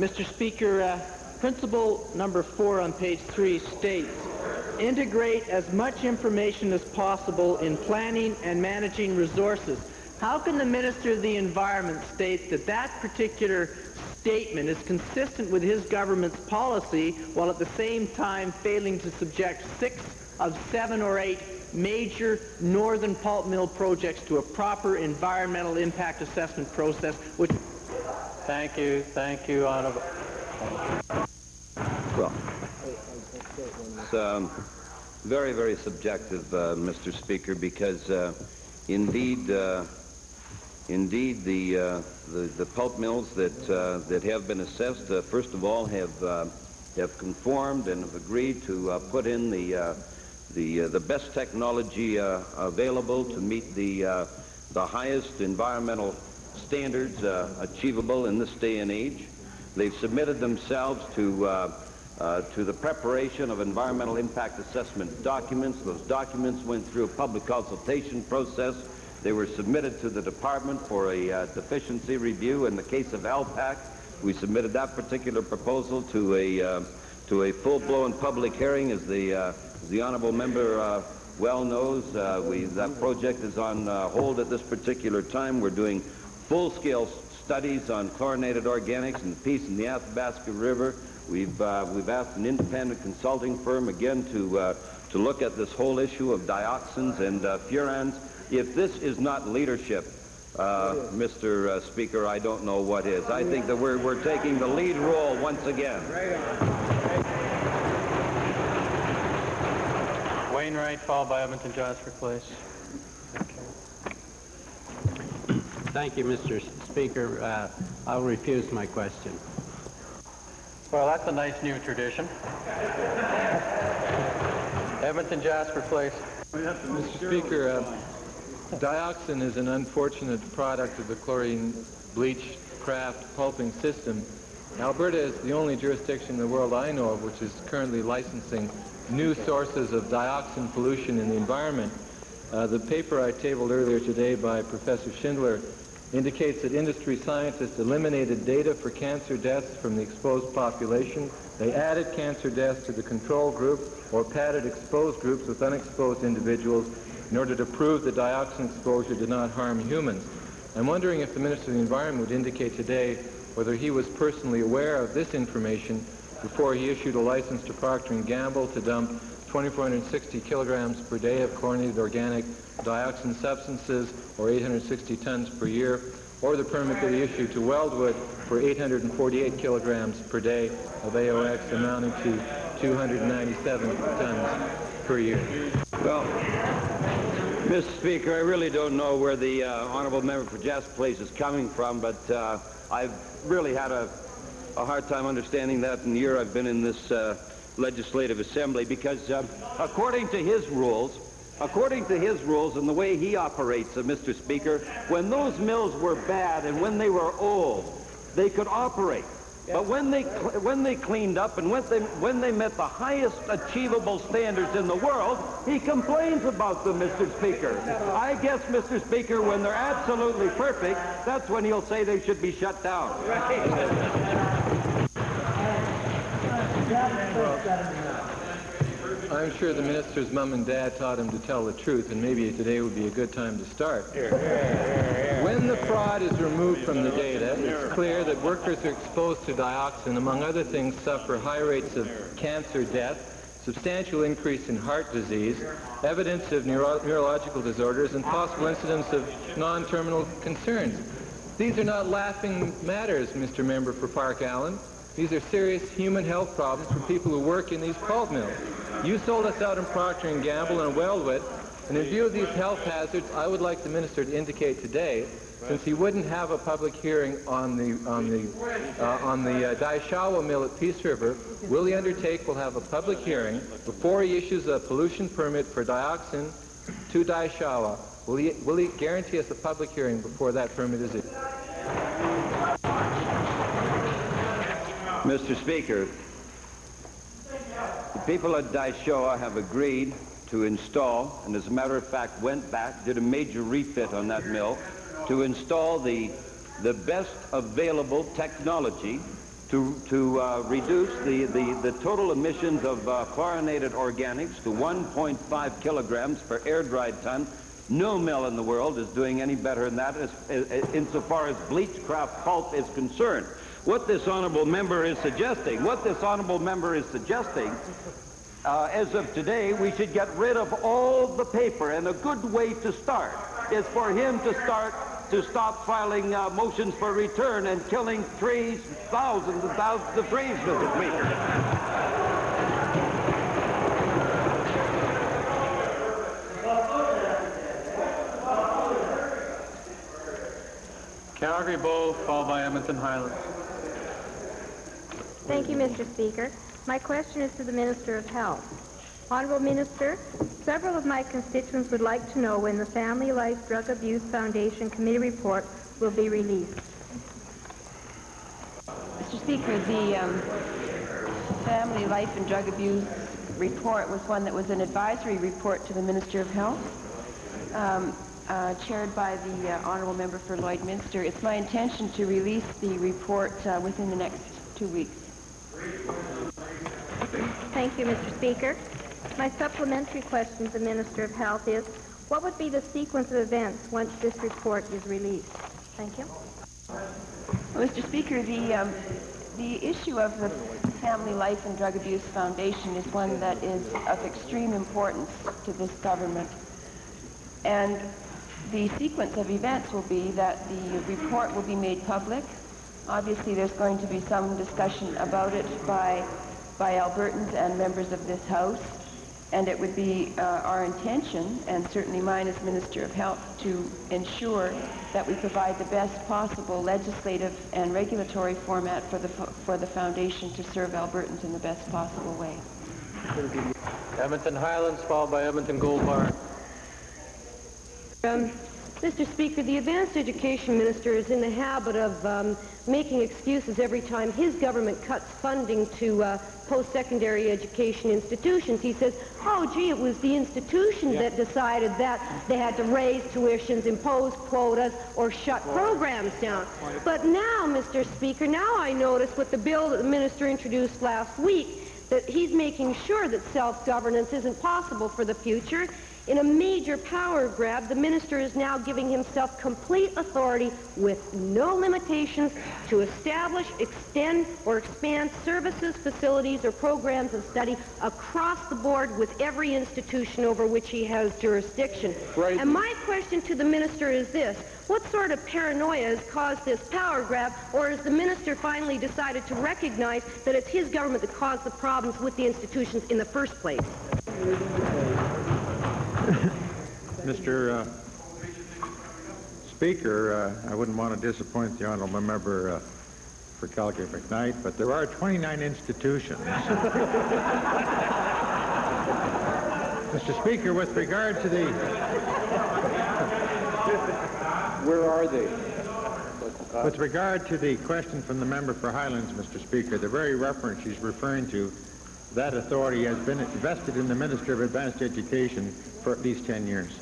Mr. Speaker, principle number 4 on page 3 states, integrate as much information as possible in planning and managing resources. How can the Minister of the Environment state that that particular statement is consistent with his government's policy, while at the same time failing to subject 6 of 7 or 8 major northern pulp mill projects to a proper environmental impact assessment process, which... Thank you, Honourable. Well, it's very, very subjective, Mr. Speaker, because indeed the pulp mills that have been assessed, first of all, have conformed and have agreed to put in the best technology available to meet the highest environmental standards achievable in this day and age. They've submitted themselves to the preparation of environmental impact assessment documents. Those documents went through a public consultation process. They were submitted to the department for a deficiency review. In the case of ALPAC, we submitted that particular proposal to a full-blown public hearing. As the honourable member well knows, that project is on hold at this particular time. We're doing full-scale studies on chlorinated organics and the piece in the Athabasca River. We've asked an independent consulting firm again to look at this whole issue of dioxins and furans. If this is not leadership, Mr. Speaker, I don't know what is. I think that we're taking the lead role once again. Wainwright, followed by Edmonton Jasper, please. Thank you, Mr. Speaker. I'll refuse my question. Well, that's a nice new tradition. Edmonton Jasper, please. Mr. Speaker, dioxin is an unfortunate product of the chlorine bleach craft pulping system. Alberta is the only jurisdiction in the world I know of which is currently licensing new sources of dioxin pollution in the environment. The paper I tabled earlier today by Professor Schindler indicates that industry scientists eliminated data for cancer deaths from the exposed population. They added cancer deaths to the control group or padded exposed groups with unexposed individuals in order to prove that dioxin exposure did not harm humans. I'm wondering if the Minister of the Environment would indicate today whether he was personally aware of this information before he issued a license to Procter & Gamble to dump 2,460 kilograms per day of chlorinated organic dioxin substances, or 860 tons per year, or the permit that he issued to Weldwood for 848 kilograms per day of AOX, amounting to 297 tons per year. Well, Mr. Speaker, I really don't know where the honourable member for Jasper Place is coming from, but I've really had a hard time understanding that in the year I've been in this legislative assembly, because according to his rules and the way he operates, Mr. Speaker, when those mills were bad and when they were old, they could operate. But when they cleaned up and when they met the highest achievable standards in the world, he complains about them, Mr. Speaker. I guess, Mr. Speaker, when they're absolutely perfect, that's when he'll say they should be shut down. I'm sure the minister's mom and dad taught him to tell the truth, and maybe today would be a good time to start. When the fraud is removed from the data, it's clear that workers are exposed to dioxin, among other things, suffer high rates of cancer death, substantial increase in heart disease, evidence of neurological disorders, and possible incidents of non-terminal concerns. These are not laughing matters, Mr. Member for Park Allen. These are serious human health problems for people who work in these pulp mills. You sold us out in Procter & Gamble and Weldwood, and in view of these health hazards, I would like the minister to indicate today, since he wouldn't have a public hearing on the Daishawa mill at Peace River, will he undertake, will have a public hearing before he issues a pollution permit for dioxin to Daishawa? Will he guarantee us a public hearing before that permit is issued? Mr. Speaker, the people at Daishawa have agreed to install, and as a matter of fact went back, did a major refit on that mill, to install the best available technology to reduce the total emissions of chlorinated organics to 1.5 kilograms per air-dried ton. No mill in the world is doing any better than that insofar as bleached kraft pulp is concerned. What this honourable member is suggesting, as of today, we should get rid of all the paper, and a good way to start is for him to stop filing motions for return and killing trees, thousands and thousands of trees, Mr. Speaker. Calgary Bow, followed by Edmonton Highlands. Thank you, Mr. Speaker. My question is to the Minister of Health. Honourable Minister, several of my constituents would like to know when the Family Life Drug Abuse Foundation Committee report will be released. Mr. Speaker, the Family Life and Drug Abuse report was one that was an advisory report to the Minister of Health, chaired by the Honourable Member for Lloydminster. It's my intention to release the report within the next 2 weeks. Thank you, Mr. Speaker. My supplementary question to the Minister of Health is, what would be the sequence of events once this report is released? Thank you. Well, Mr. Speaker, the issue of the Family Life and Drug Abuse Foundation is one that is of extreme importance to this government. And the sequence of events will be that the report will be made public. Obviously, there's going to be some discussion about it by Albertans and members of this House, and it would be our intention, and certainly mine as Minister of Health, to ensure that we provide the best possible legislative and regulatory format for the foundation to serve Albertans in the best possible way. Edmonton Highlands, followed by Edmonton Gold Bar. Mr. Speaker, the Advanced Education Minister is in the habit of making excuses every time his government cuts funding to post-secondary education institutions. He says, oh, gee, it was the institutions that decided that they had to raise tuitions, impose quotas, or shut programs down. But now, Mr. Speaker, now I notice with the bill that the minister introduced last week that he's making sure that self-governance isn't possible for the future. In a major power grab, the minister is now giving himself complete authority with no limitations to establish, extend, or expand services, facilities, or programs of study across the board with every institution over which he has jurisdiction. Right. And my question to the minister is this: what sort of paranoia has caused this power grab, or has the minister finally decided to recognize that it's his government that caused the problems with the institutions in the first place? Mr. Speaker, I wouldn't want to disappoint the honourable member for Calgary McKnight, but there are 29 institutions. Mr. Speaker, with regard to the... Where are they? With regard to the question from the member for Highlands, Mr. Speaker, the very reference she's referring to, that authority has been vested in the Minister of Advanced Education for at least 10 years.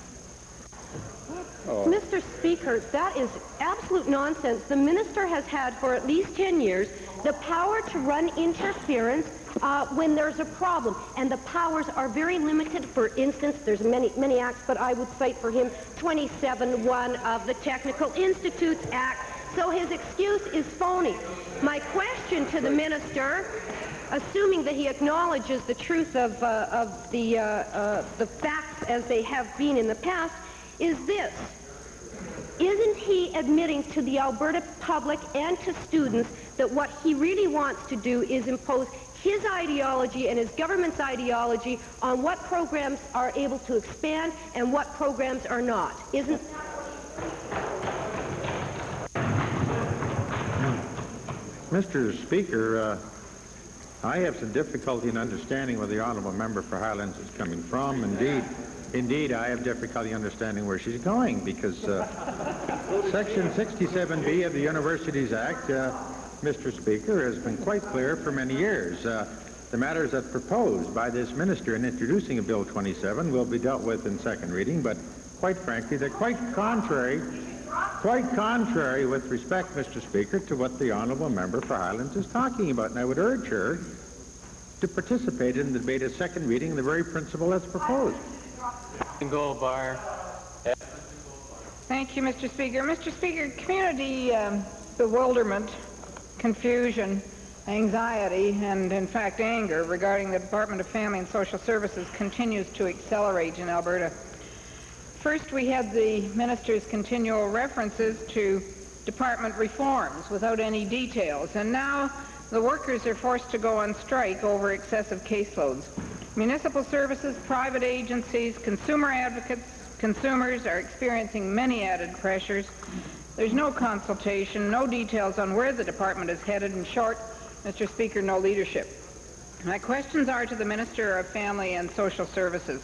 Oh. Mr. Speaker, that is absolute nonsense. The minister has had for at least 10 years the power to run interference when there's a problem, and the powers are very limited. For instance, there's many acts, but I would cite for him 27(1) of the Technical Institutes Act, so his excuse is phony. My question to the minister, assuming that he acknowledges the truth of the facts as they have been in the past, is this: isn't he admitting to the Alberta public and to students that what he really wants to do is impose his ideology and his government's ideology on what programs are able to expand and what programs are not? Isn't... Mr. Speaker, I have some difficulty in understanding where the honourable member for Highlands is coming from. Indeed, I have difficulty understanding where she's going, because Section 67B of the Universities Act, Mr. Speaker, has been quite clear for many years. The matters that proposed by this minister in introducing a Bill 27 will be dealt with in second reading, but quite frankly, they're quite contrary with respect, Mr. Speaker, to what the honourable member for Highlands is talking about. And I would urge her to participate in the debate at second reading, the very principle that's proposed. Go, Bar. Thank you, Mr. Speaker. Mr. Speaker, community bewilderment, confusion, anxiety, and in fact anger regarding the Department of Family and Social Services continues to accelerate in Alberta. First, we had the minister's continual references to department reforms without any details, and now the workers are forced to go on strike over excessive caseloads. Municipal services, private agencies, consumer advocates, consumers are experiencing many added pressures. There's no consultation, no details on where the department is headed. In short, Mr. Speaker, no leadership. My questions are to the Minister of Family and Social Services.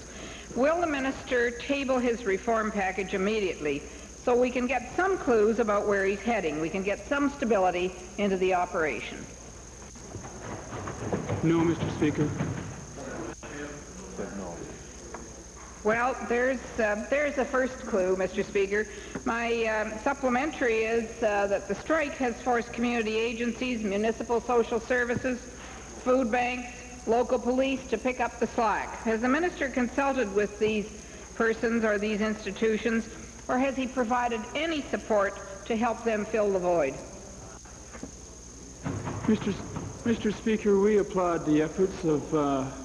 Will the minister table his reform package immediately so we can get some clues about where he's heading? We can get some stability into the operation. No, Mr. Speaker. Well, there's a first clue, Mr. Speaker. My supplementary is that the strike has forced community agencies, municipal social services, food banks, local police to pick up the slack. Has the minister consulted with these persons or these institutions, or has he provided any support to help them fill the void? Mr. Speaker, we applaud the efforts of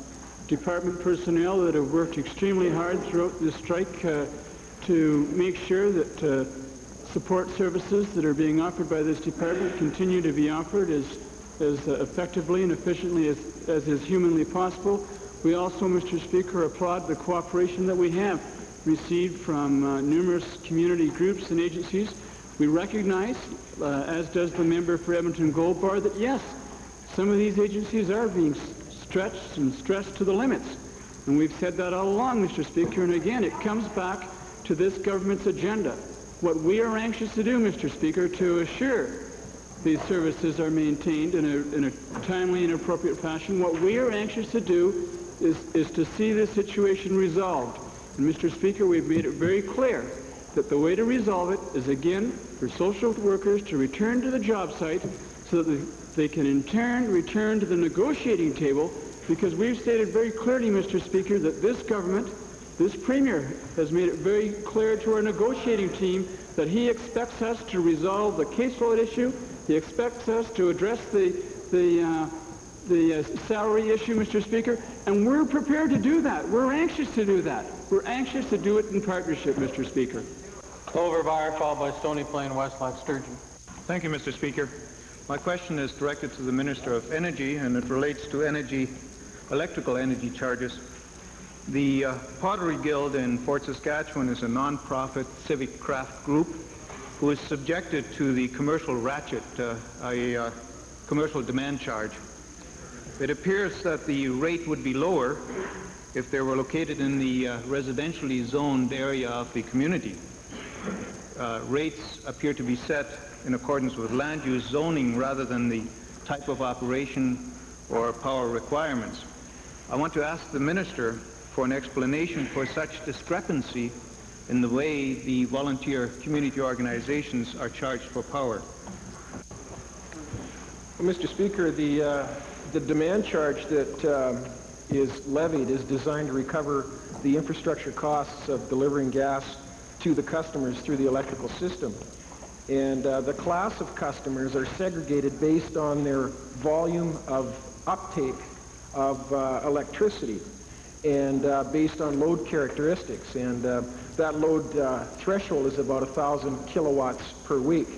department personnel that have worked extremely hard throughout this strike to make sure that support services that are being offered by this department continue to be offered as effectively and efficiently as is humanly possible. We also, Mr. Speaker, applaud the cooperation that we have received from numerous community groups and agencies. We recognize, as does the member for Edmonton Gold Bar, that yes, some of these agencies are being stretched and stressed to the limits. And we've said that all along, Mr. Speaker, and again, it comes back to this government's agenda. What we are anxious to do, Mr. Speaker, to assure these services are maintained in a timely and appropriate fashion, what we are anxious to do is to see this situation resolved. And Mr. Speaker, we've made it very clear that the way to resolve it is, again, for social workers to return to the job site so that they can in turn return to the negotiating table, because we've stated very clearly, Mr. Speaker, that this government, this Premier, has made it very clear to our negotiating team that he expects us to resolve the caseload issue. He expects us to address the salary issue, Mr. Speaker, and we're prepared to do that. We're anxious to do that. We're anxious to do it in partnership, Mr. Speaker. Clover Bar, followed by Stony Plain, Westlock, Sturgeon. Thank you, Mr. Speaker. My question is directed to the Minister of Energy, and it relates to electrical energy charges. The Pottery Guild in Fort Saskatchewan is a non-profit civic craft group who is subjected to the commercial ratchet, a commercial demand charge. It appears that the rate would be lower if they were located in the residentially zoned area of the community. Rates appear to be set in accordance with land use zoning rather than the type of operation or power requirements. I want to ask the Minister for an explanation for such discrepancy in the way the volunteer community organizations are charged for power. Well, Mr. Speaker, the demand charge that is levied is designed to recover the infrastructure costs of delivering gas to the customers through the electrical system. And the class of customers are segregated based on their volume of uptake of electricity and based on load characteristics. And that load threshold is about 1,000 kilowatts per week.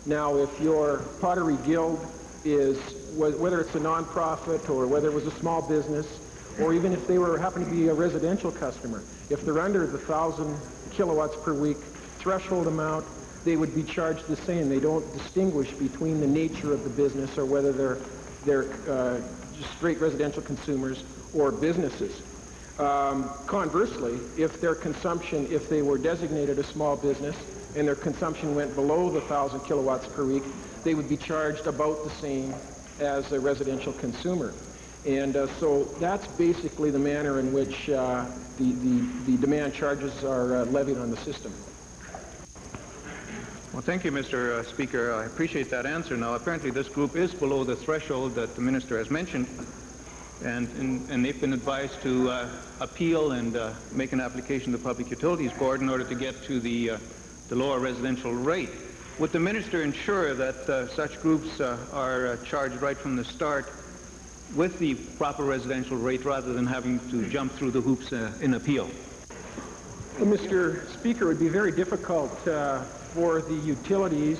Now, if your Pottery Guild is, whether it's a nonprofit or whether it was a small business, or even if they happen to be a residential customer, if they're under the 1,000 kilowatts per week threshold amount, they would be charged the same. They don't distinguish between the nature of the business or whether they're just straight residential consumers or businesses. Conversely, if their consumption, if they were designated a small business and their consumption went below the 1,000 kilowatts per week, they would be charged about the same as a residential consumer. And so that's basically the manner in which the demand charges are levied on the system. Well, thank you, Mr. Speaker. I appreciate that answer. Now, apparently this group is below the threshold that the Minister has mentioned, and they've been advised to appeal and make an application to the Public Utilities Board in order to get to the lower residential rate. Would the Minister ensure that such groups are charged right from the start with the proper residential rate rather than having to jump through the hoops in appeal? Well, Mr. Speaker, it would be very difficult for the utilities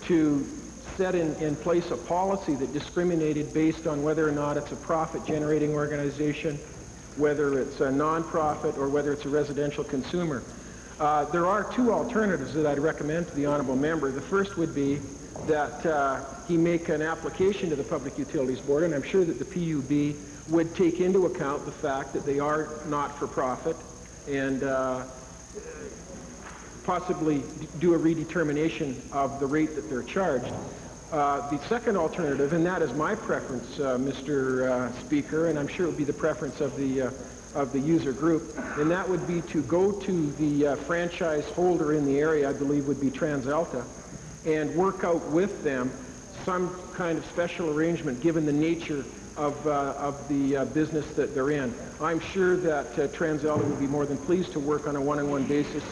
to set in place a policy that discriminated based on whether or not it's a profit-generating organization, whether it's a non-profit, or whether it's a residential consumer. There are two alternatives that I'd recommend to the honourable member. The first would be that he make an application to the Public Utilities Board, and I'm sure that the PUB would take into account the fact that they are not-for-profit and possibly do a redetermination of the rate that they're charged. The second alternative, and that is my preference, Mr. Speaker, and I'm sure it would be the preference of the user group, and that would be to go to the franchise holder in the area, I believe would be TransAlta, and work out with them some kind of special arrangement given the nature of the business that they're in. I'm sure that TransAlta would be more than pleased to work on a one-on-one basis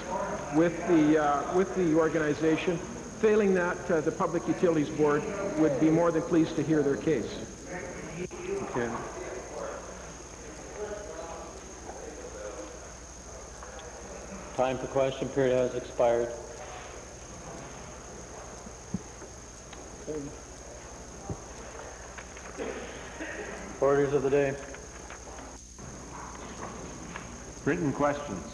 with the organization. Failing that, the Public Utilities Board would be more than pleased to hear their case. Okay. Time for question period has expired. Orders of the day. Written questions.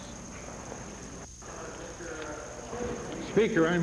Speaker, I